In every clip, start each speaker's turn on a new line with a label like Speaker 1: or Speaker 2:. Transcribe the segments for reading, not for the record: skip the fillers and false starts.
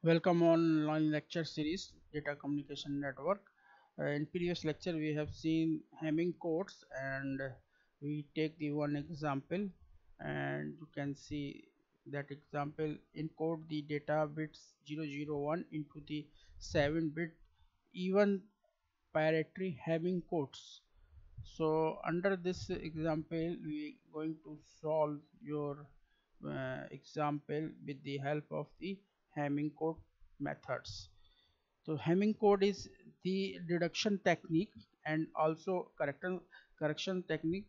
Speaker 1: Welcome online lecture series Data Communication Network. In previous lecture we have seen Hamming codes and we take the one example and you can see that example encode the data bits 001 into the 7-bit even parity Hamming codes. So under this example we going to solve your example with the help of the Hamming code methods. So Hamming code is the deduction technique and also correction technique.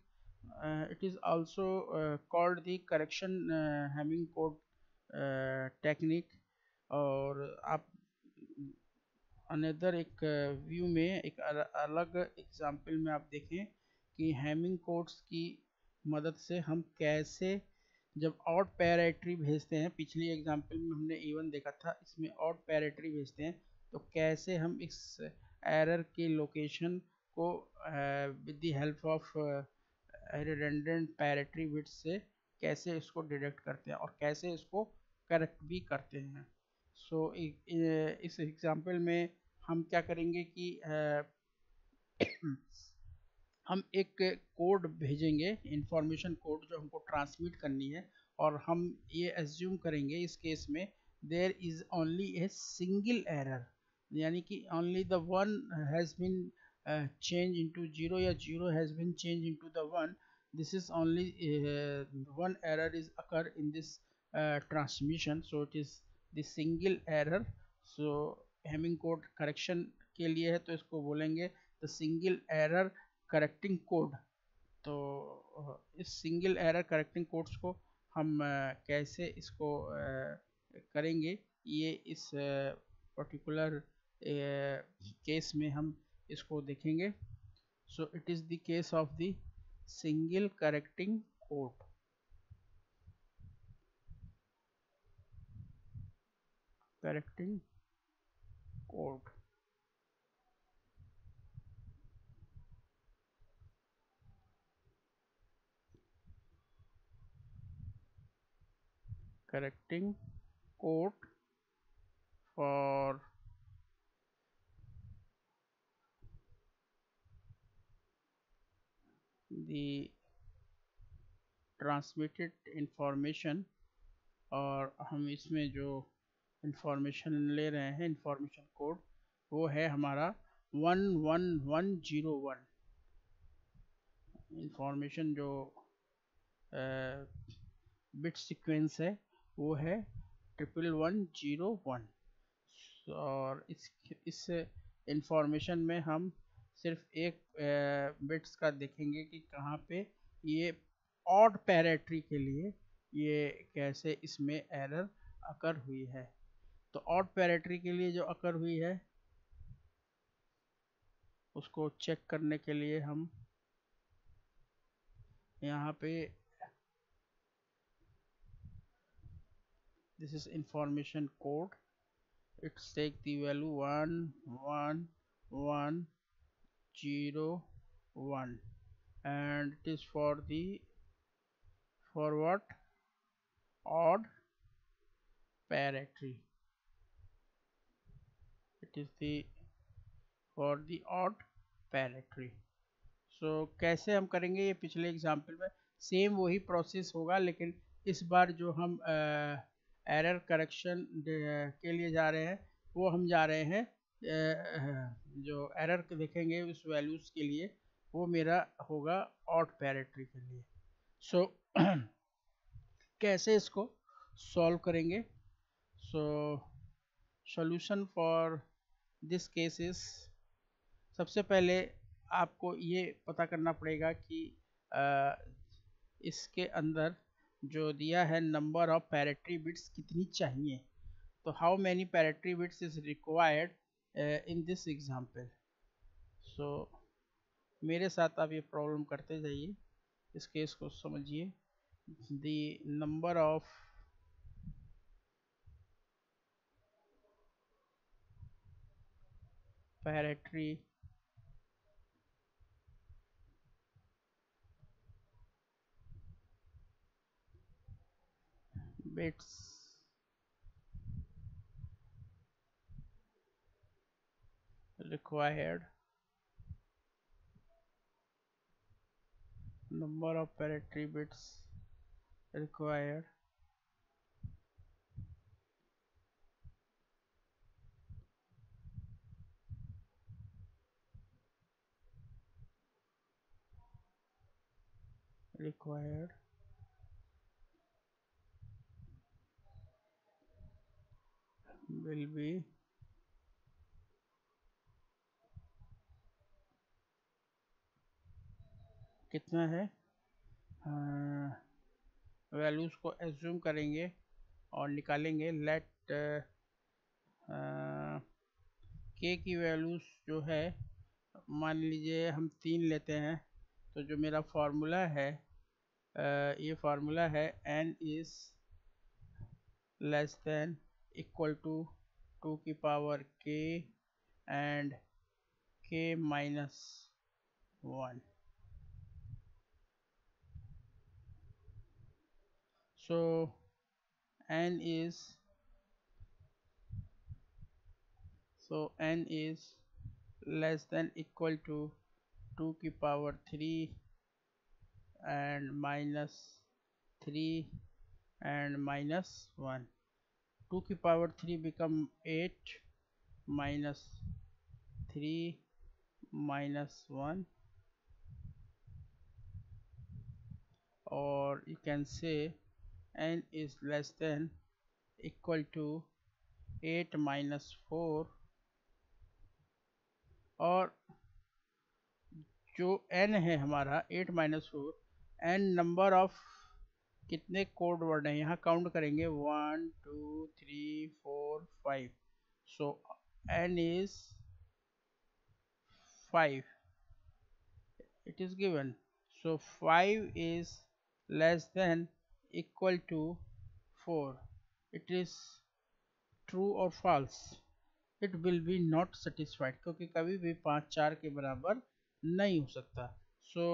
Speaker 1: It is also called the correction Hamming code technique और आप another एक view में एक अलग example में आप देखें कि हैमिंग कोड्स की मदद से हम कैसे जब ऑड पैरेटरी भेजते हैं, पिछली एग्जाम्पल में हमने इवन देखा था, इसमें ऑड पैरेटरी भेजते हैं तो कैसे हम इस एरर की लोकेशन को with the help of redundant parity bits से कैसे इसको डिडक्ट करते हैं और कैसे इसको करेक्ट भी करते हैं. सो इस एग्जाम्पल में हम क्या करेंगे कि हम एक कोड भेजेंगे, इंफॉर्मेशन कोड जो हमको ट्रांसमिट करनी है, और हम ये एज्यूम करेंगे इस केस में there is only a single error, यानी कि only the one has been change into zero या zero has been change into the one. This is only one error is occur in this transmission, so it is the single error. So Hamming code correction के लिए है तो इसको बोलेंगे the single error correcting code. तो इस single error correcting codes को हम कैसे इसको करेंगे, ये इस पर्टिकुलर केस में हम इसको देखेंगे. So it is the case of the single correcting code. Correcting code correcting code for the transmitted information. और हम इसमें जो इंफॉर्मेशन ले रहे हैं, इंफॉर्मेशन कोड, वो है हमारा 11101. इंफॉर्मेशन जो बिट सीक्वेंस है वो है 11101. और इस इंफॉर्मेशन में हम सिर्फ एक बिट्स का देखेंगे कि कहाँ पे ये ऑड पैरेटरी के लिए ये कैसे इसमें एरर अकर हुई है. तो ऑड पैरेटरी के लिए जो अकर हुई है उसको चेक करने के लिए हम यहाँ पे this is information code. It's take the value 11101 and it is for what odd parity. it is the for the odd parity. So कैसे हम करेंगे, ये पिछले एग्जाम्पल में सेम वही प्रोसेस होगा, लेकिन इस बार जो हम एरर करेक्शन के लिए जा रहे हैं वो हम जा रहे हैं जो एरर देखेंगे उस वैल्यूज़ के लिए वो मेरा होगा ऑड पैरेटरी के लिए. सो कैसे इसको सॉल्व करेंगे. So solution for this case is, सबसे पहले आपको ये पता करना पड़ेगा कि इसके अंदर जो दिया है नंबर ऑफ पैरेटरी बिट्स कितनी चाहिए. तो how many parity bits is required in this example. So मेरे साथ आप ये प्रॉब्लम करते जाइए, इस केस को समझिए. The number of parity bits required number of parity bits required required will be कितना है, वैल्यूज को एज्यूम करेंगे और निकालेंगे। लेट के की वैल्यूज जो है, मान लीजिए हम 3 लेते हैं, तो जो मेरा फार्मूला है, ये फार्मूला है n is less than equal to 2 की power k and k minus 1। so n is less than equal to 2 की power 3 and minus 3 and minus 1। 2 की power 3 become 8 minus 3 minus 1, or you can say n is less than equal to 8 minus 4, और जो n है हमारा 8 minus 4, n number of कितने code word हैं यहाँ count करेंगे, 1 2 3 4 5। सो n is 5, it is given। so 5 is less than equal to 4, it is true or false? it will be not satisfied, क्योंकि कभी भी 5 4 के बराबर नहीं हो सकता। so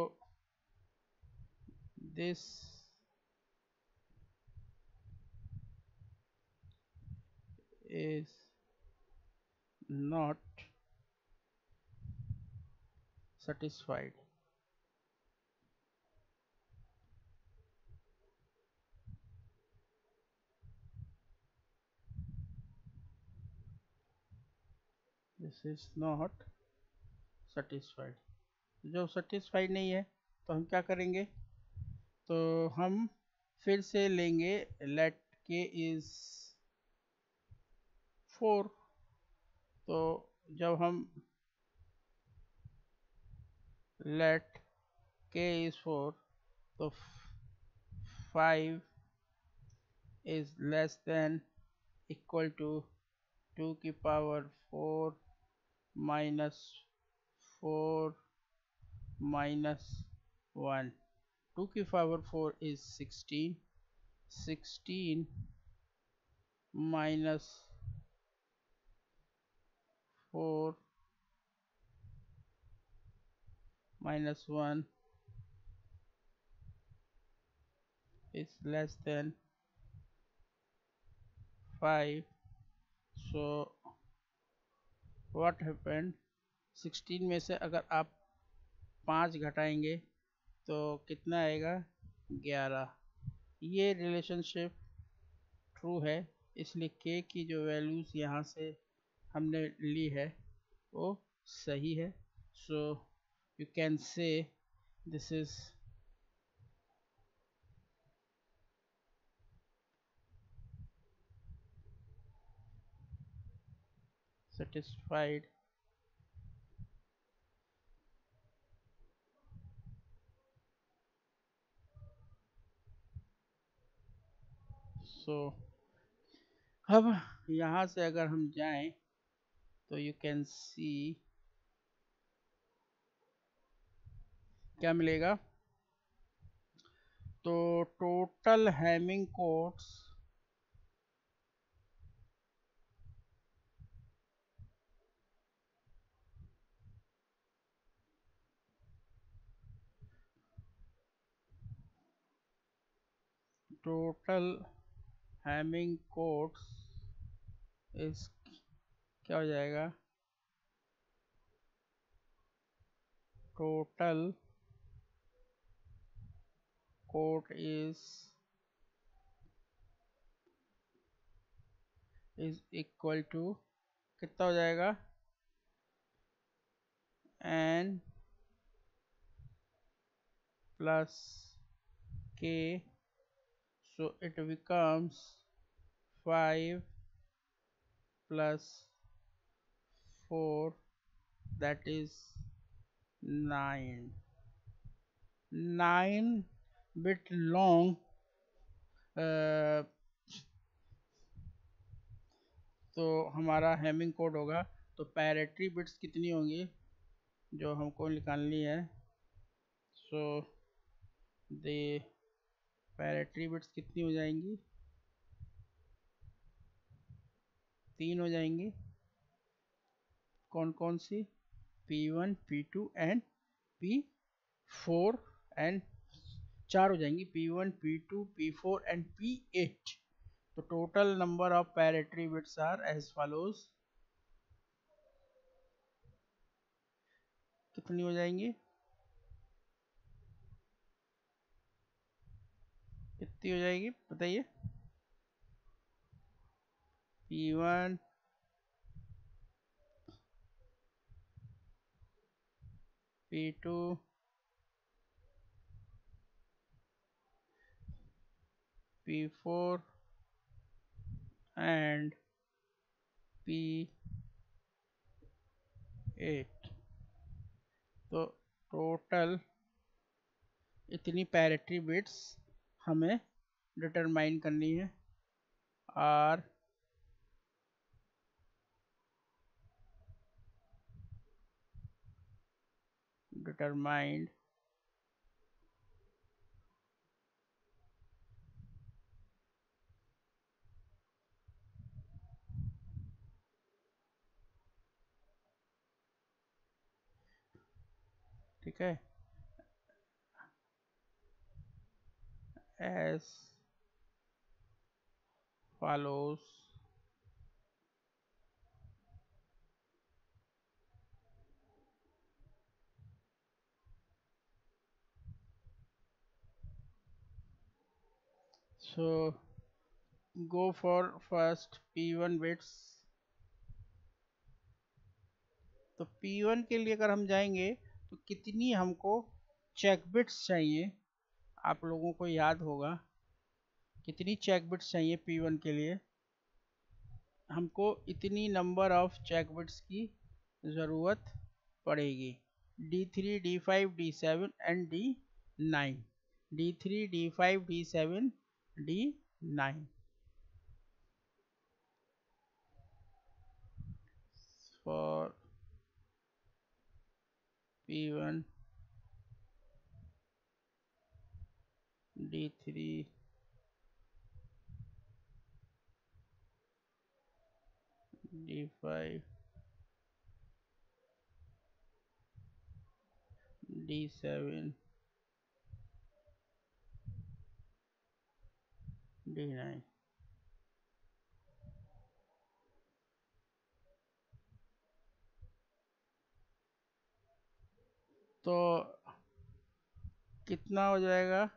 Speaker 1: this is not satisfied। this is not satisfied। जो satisfied नहीं है तो हम क्या करेंगे, तो हम फिर से लेंगे let k is 4। तो जब हम let k is 4, तो 5 is less than equal to 2 की पावर 4 minus 4 minus 1। 2 की power 4 is 16, 16 minus 4 minus 1 is less than 5। so what happened, 16 में से अगर आप 5 घटाएंगे तो कितना आएगा, 11। ये रिलेशनशिप ट्रू है, इसलिए k की जो वैल्यूज यहाँ से हमने ली है वो सही है। So you can say this is satisfied। सो अब यहाँ से अगर हम जाएं तो यू कैन सी क्या मिलेगा, तो total Hamming codes total Hamming codes इस क्या हो जाएगा, total code is equal to कितना हो जाएगा n plus k, so it becomes 5 plus 4, that is 9 bit long. तो हमारा हेमिंग कोड होगा, तो पैरेटरी बिट्स कितनी होंगी जो हमको निकालनी है, सो दे पैरेटरी बिट्स कितनी हो जाएंगी, 3 हो जाएंगी। कौन कौन सी, P1 P2 and P4 and 4 हो जाएंगी, P1 P2 P4 and P8। तो total number of parity bits are as follows, कितनी हो जाएंगी, कितनी हो जाएगी बताइए, P1 P2 P4 and P8। तो टोटल इतनी पैरेटरी बिट्स हमें डिटरमाइन करनी है, आर डिटरमाइंड ठीक है, as follows. So go for first P1 bits. तो P1 के लिए अगर हम जाएंगे तो कितनी हमको चेक बिट्स चाहिए, आप लोगों को याद होगा कितनी चेक बिट्स चाहिए P1 के लिए, हमको इतनी नंबर ऑफ चेक बिट्स की ज़रूरत पड़ेगी, D3 D5 D7 and D9, D3 D5 D7 D9 for P1 D3 D5 D7 D9। तो कितना हो जाएगा,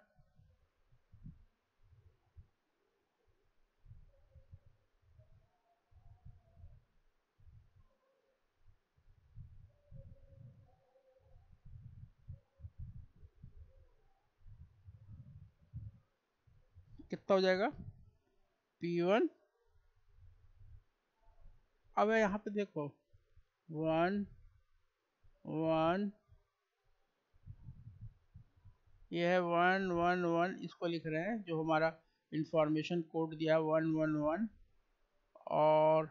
Speaker 1: कितना हो जाएगा P1, अब यहाँ पे देखो 1 1, ये है 1 1 1, इसको लिख रहे हैं जो हमारा इंफॉर्मेशन कोड दिया 1 1 1 और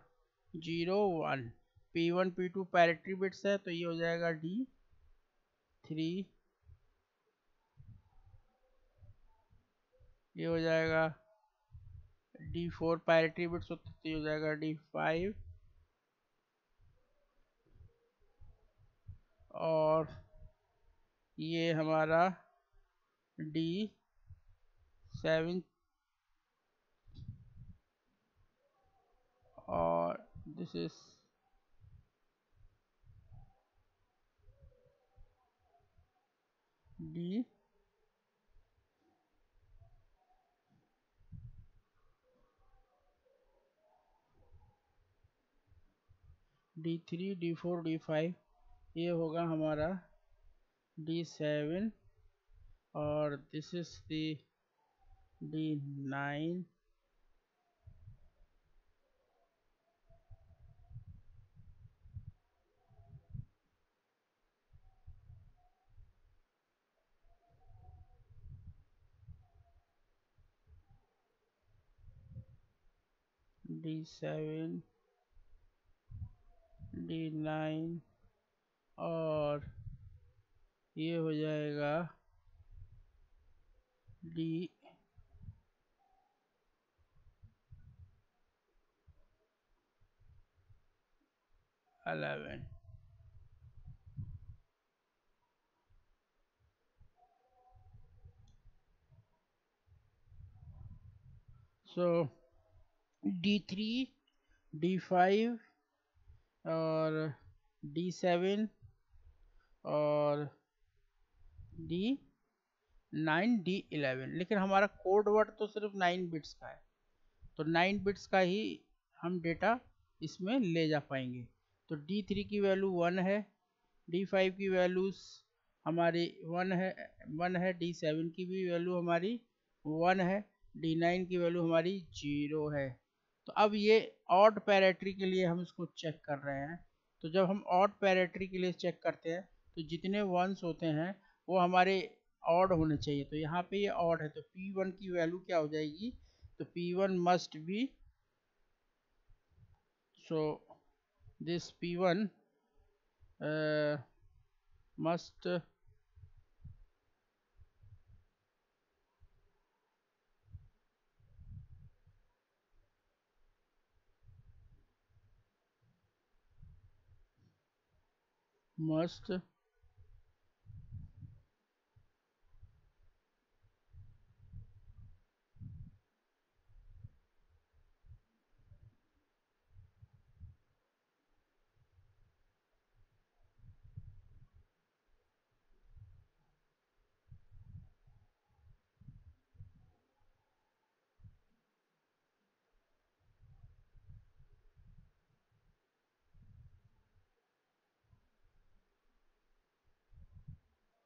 Speaker 1: 0 1। P1 P2 पैरेटरी बिट्स है, तो ये हो जाएगा D3, ये हो जाएगा D4 पैरेटरी बिट्स होते तो ये हो जाएगा D5 और ये हमारा D7 और this is D D3 D4 D5, ये होगा हमारा D7 और this is the D9 D7 D9 और ये हो जाएगा D11. So D3 D5 और D7 और D9 D11, लेकिन हमारा कोड वर्ड तो सिर्फ 9 बिट्स का है, तो 9 बिट्स का ही हम डेटा इसमें ले जा पाएंगे। तो D3 की वैल्यू 1 है, D5 की वैल्यूज हमारी 1 है, D7 की भी वैल्यू हमारी 1 है, D9 की वैल्यू हमारी 0 है। तो अब ये ऑड पैरेटरी के लिए हम इसको चेक कर रहे हैं। तो जब हम ऑड पैरेटरी के लिए चेक करते हैं तो जितने वंस होते हैं वो हमारे ऑड होने चाहिए। तो यहाँ पे ये ऑड है, तो P1 की वैल्यू क्या हो जाएगी, तो P1 must be, so this P1 must must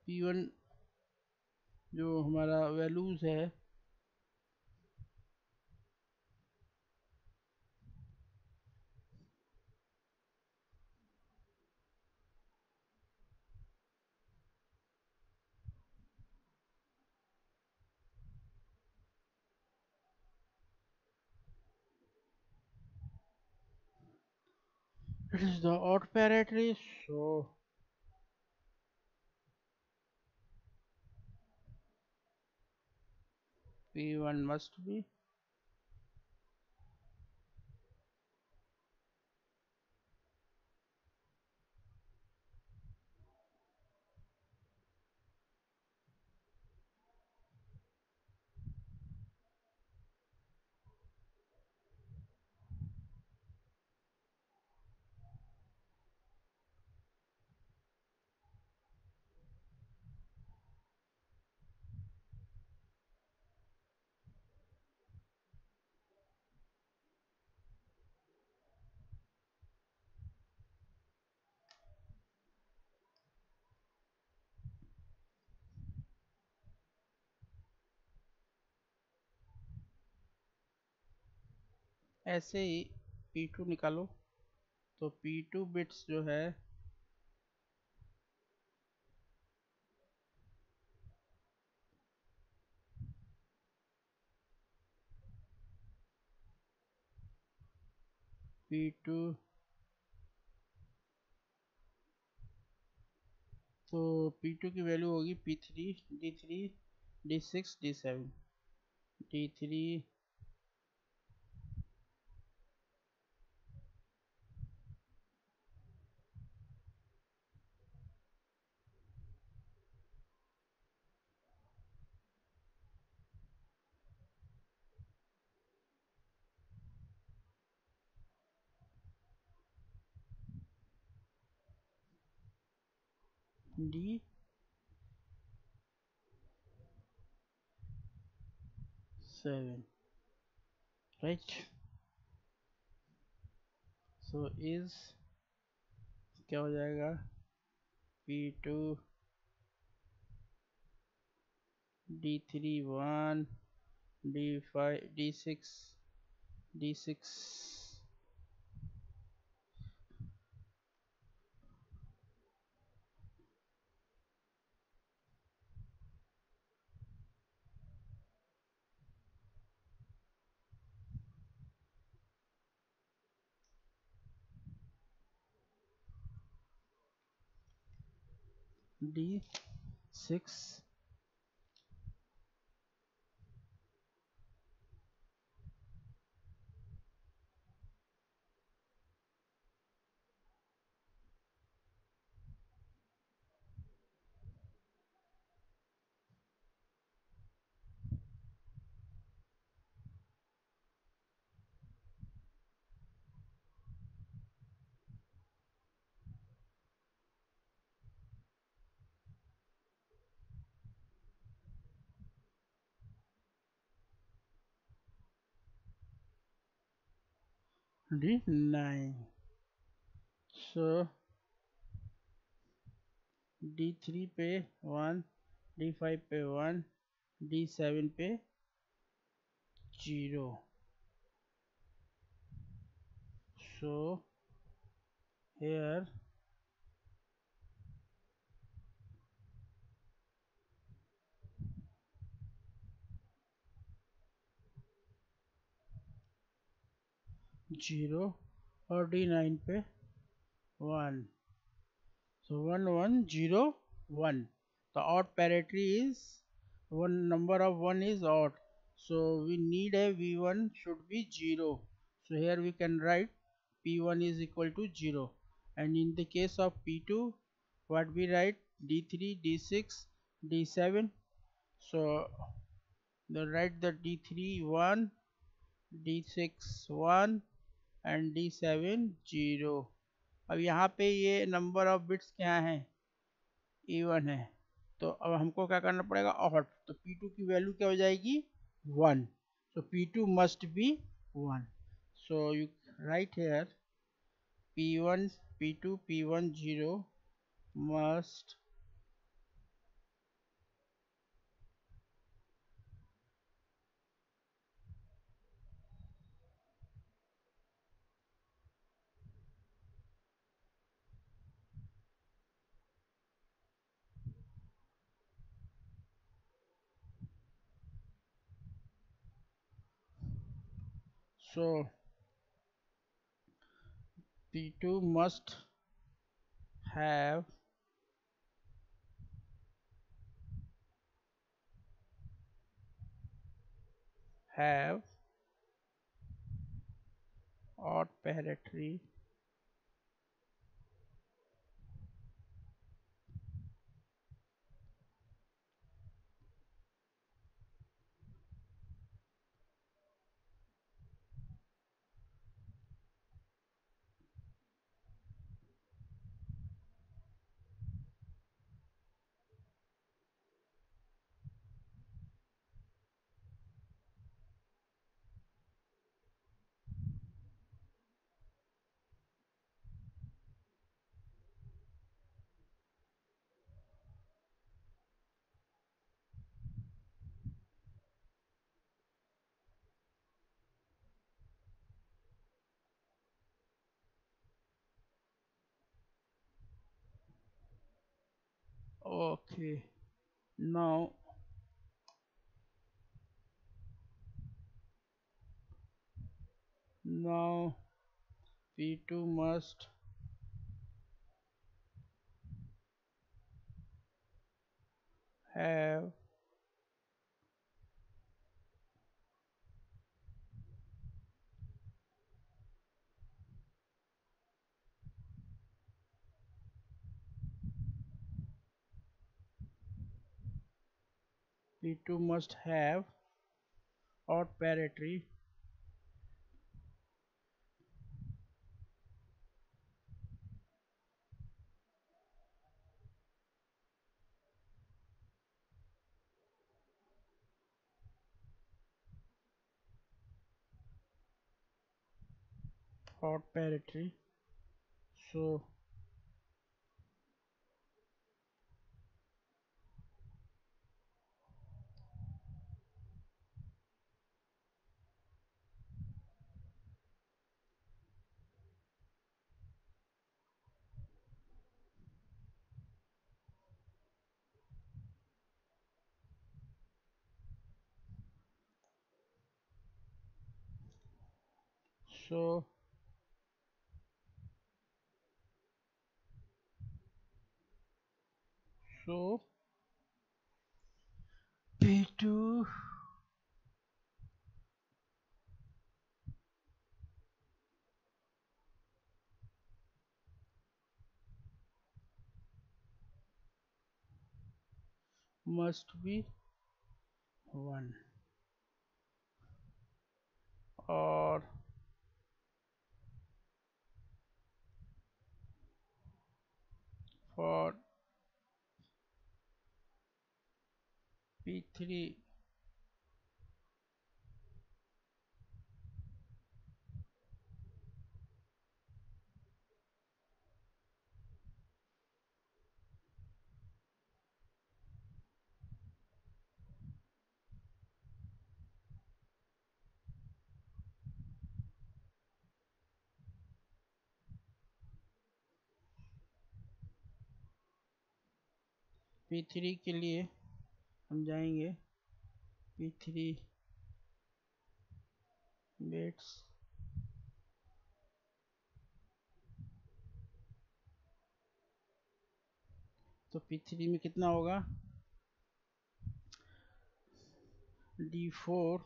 Speaker 1: P1 जो हमारा वैल्यूज है it is the odd parity, so P1 must be ऐसे ही P2 निकालो। तो P2 बिट्स जो है P2, तो P2 की वैल्यू होगी P3 D3 D6 D7 D3 D 7, right? So is क्या हो जाएगा, P2 D3 1 D5 D6 D6 D6 D9. So D3 पे 1, D5 पे 1, D7 पे 0. So here 0 और D9 पे 1. So 1 1 0 1. The odd parity is one number of 1 is odd. So we need a V1 should be 0. So here we can write P1 is equal to 0. And in the case of P2, what we write, D3, D6, D7. So the write the D3 1, D6 1 and D7 0. अब यहाँ पे ये number of bits क्या हैं, even है, तो अब हमको क्या करना पड़ेगा, ऑड. तो P2 की वैल्यू क्या हो जाएगी, 1. So P2 must be 1. So you write here P1 P2 P1 0 must so P2 must have odd parity okay. Now P2 must have P2 must have odd parity for parity. So so so P2 must be 1, और for P3 P3 के लिए हम जाएंगे P3 bits, तो P3 में कितना होगा D4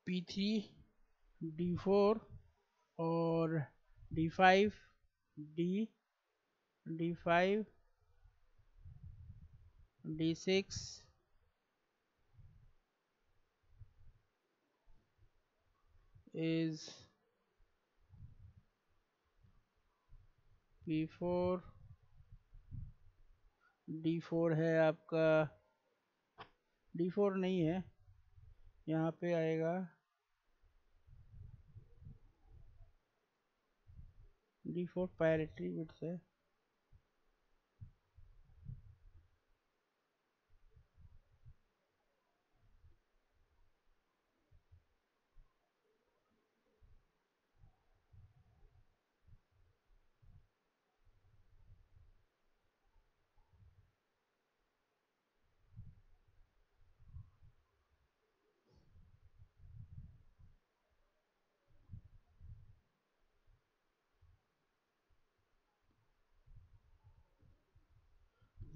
Speaker 1: P3 D4 और D5 D D5 D6 is P4 D4 है आपका, D4 नहीं है, यहाँ पे आएगा D4 पैरिटी बिट्स है,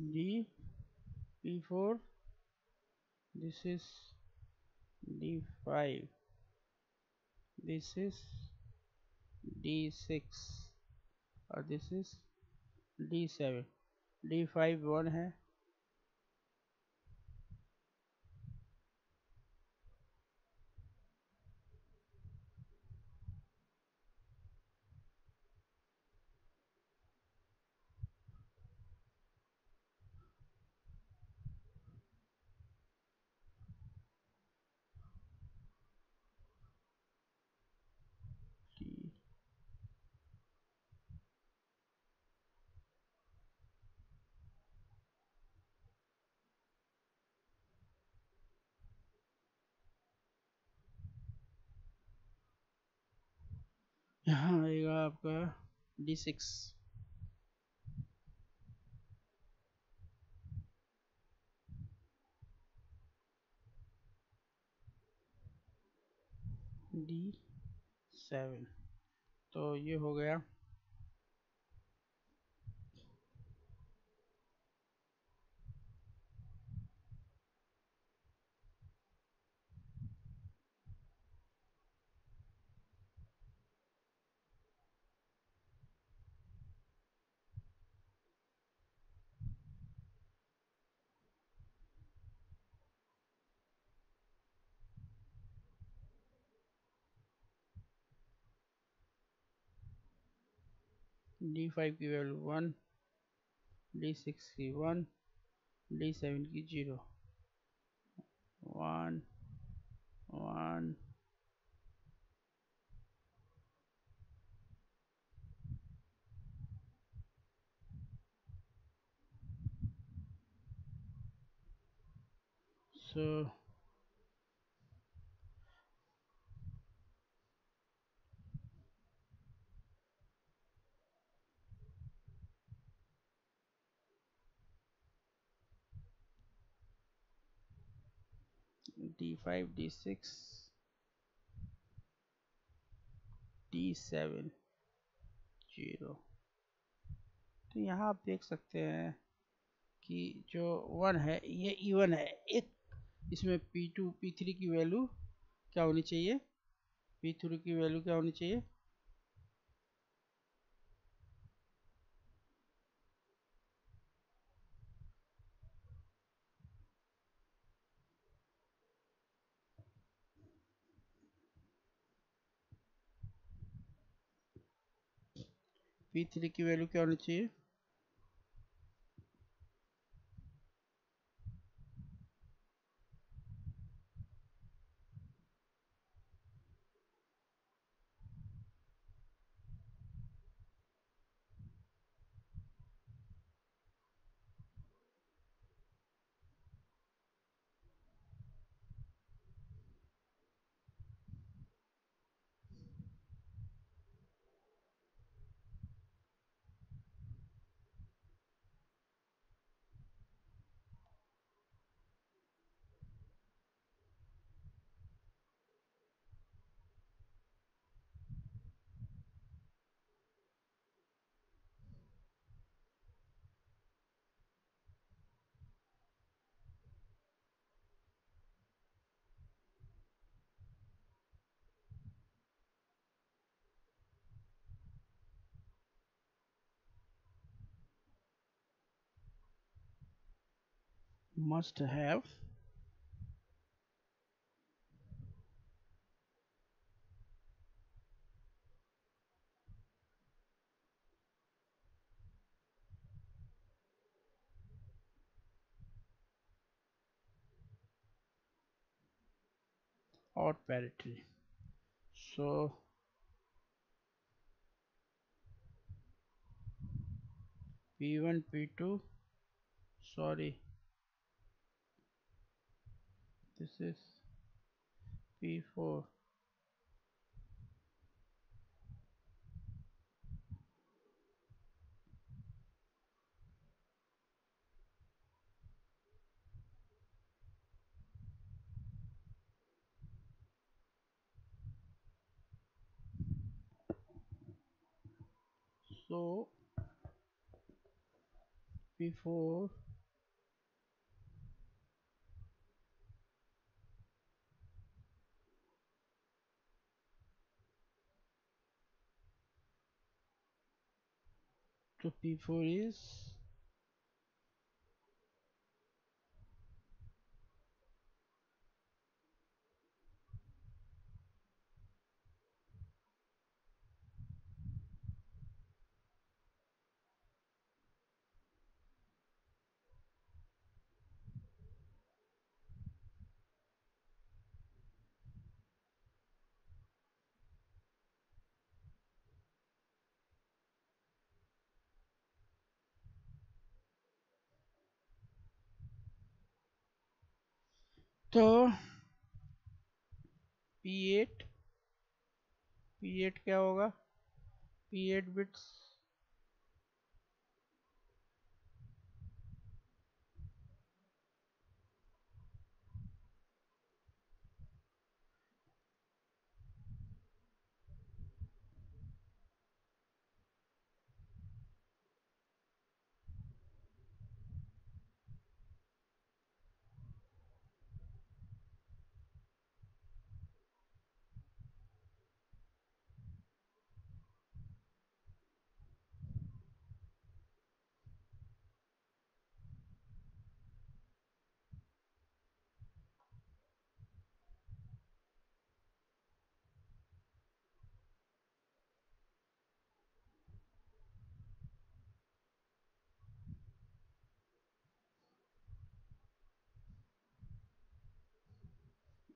Speaker 1: D P4, this is D5, this is D6 और this is D7, D5 1 है, D यहाँ आएगा आपका D6, D7, तो ये हो गया D5 की वैल्यू 1, D6 की 1, D7 की 0, 1 1 so D5 D6 D7 0। तो यहाँ आप देख सकते हैं कि जो 1 है ये इवन है, एक इसमें P2 P3 की वैल्यू क्या होनी चाहिए, P3 की वैल्यू क्या होनी चाहिए, P3 की वैल्यू क्या होनी चाहिए, मस्ट हैव और parity. So P1 P2, sorry, this is P4, so P4 to P4 is तो P8 क्या होगा, P8 bits,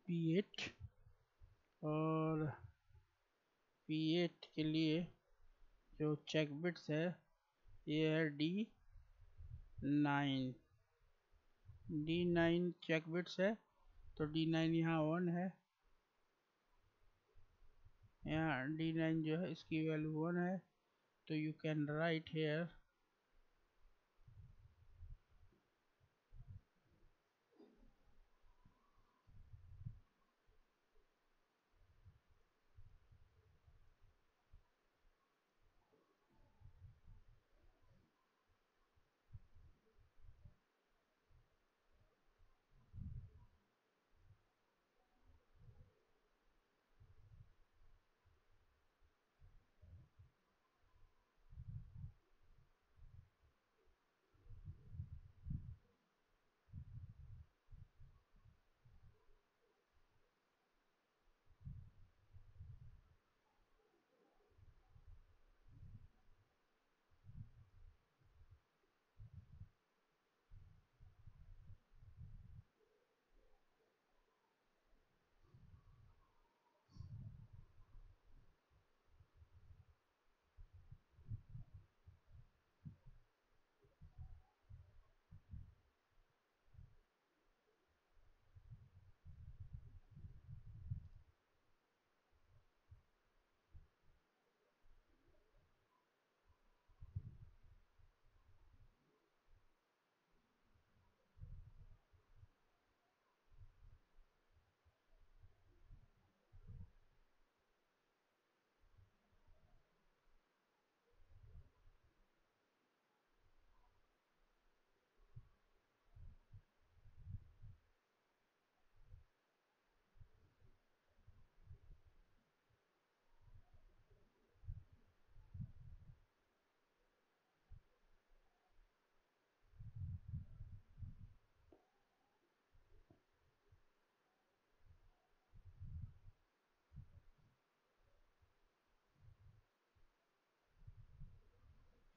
Speaker 1: P8 और P8 के लिए जो चेक बिट्स है ये है D9। D9 चेक बिट्स है, तो D9 यहाँ 1 है, यहाँ D9 जो है इसकी वैल्यू 1 है, तो यू कैन राइट हेयर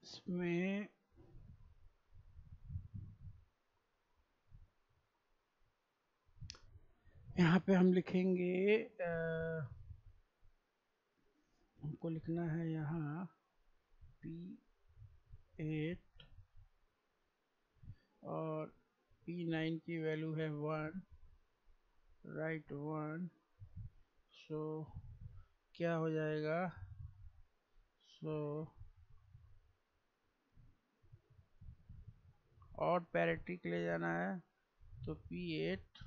Speaker 1: इसमें यहाँ पे हम लिखेंगे हमको लिखना है यहाँ P8 और P9 की वैल्यू है 1, राइट 1, सो क्या हो जाएगा, सो और पैरिटी ले जाना है, तो P8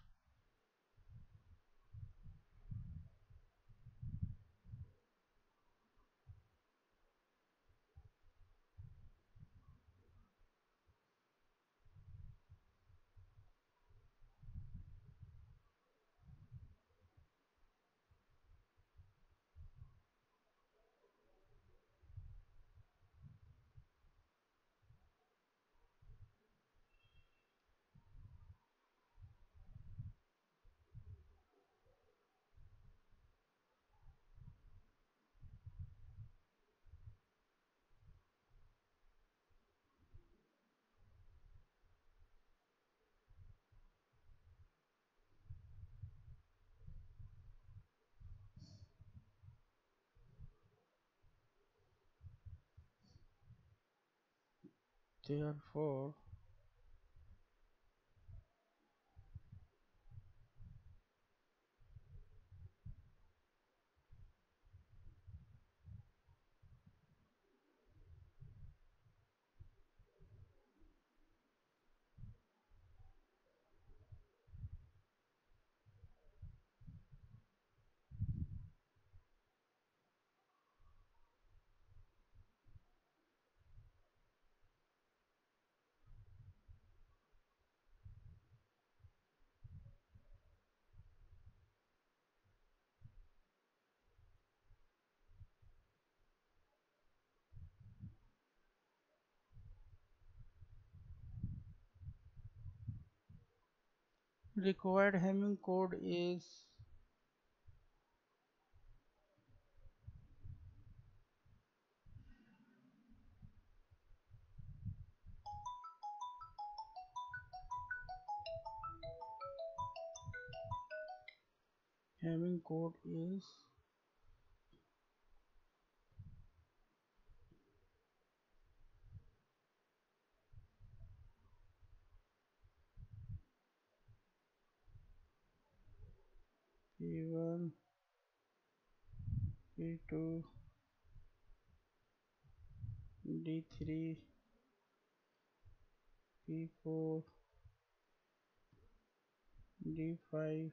Speaker 1: therefore required Hamming code is Hamming code is P1, P2, D3, P4, D5,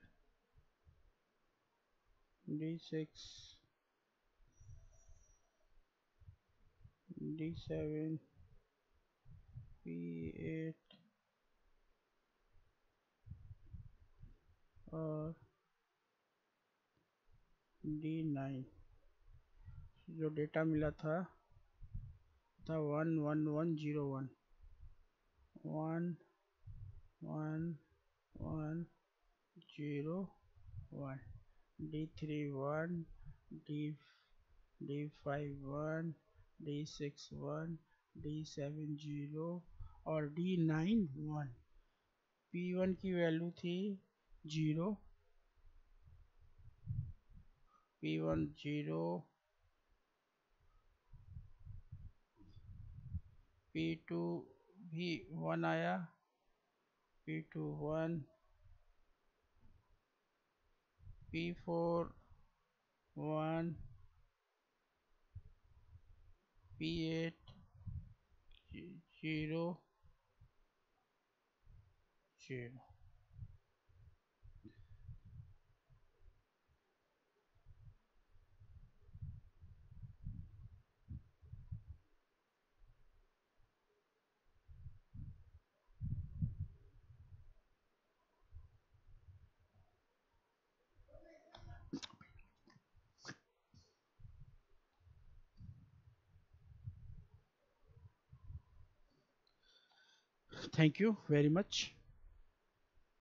Speaker 1: D6, D7, P8 और D9। जो डेटा मिला था 11101 11101 D3 1 D D5 1 D6 1 D7 0 और D9 1। P1 की वैल्यू थी 0, P1 0, P2 भी 1 आया, P2 1, P4 1, P8 0 0। Thank you very much.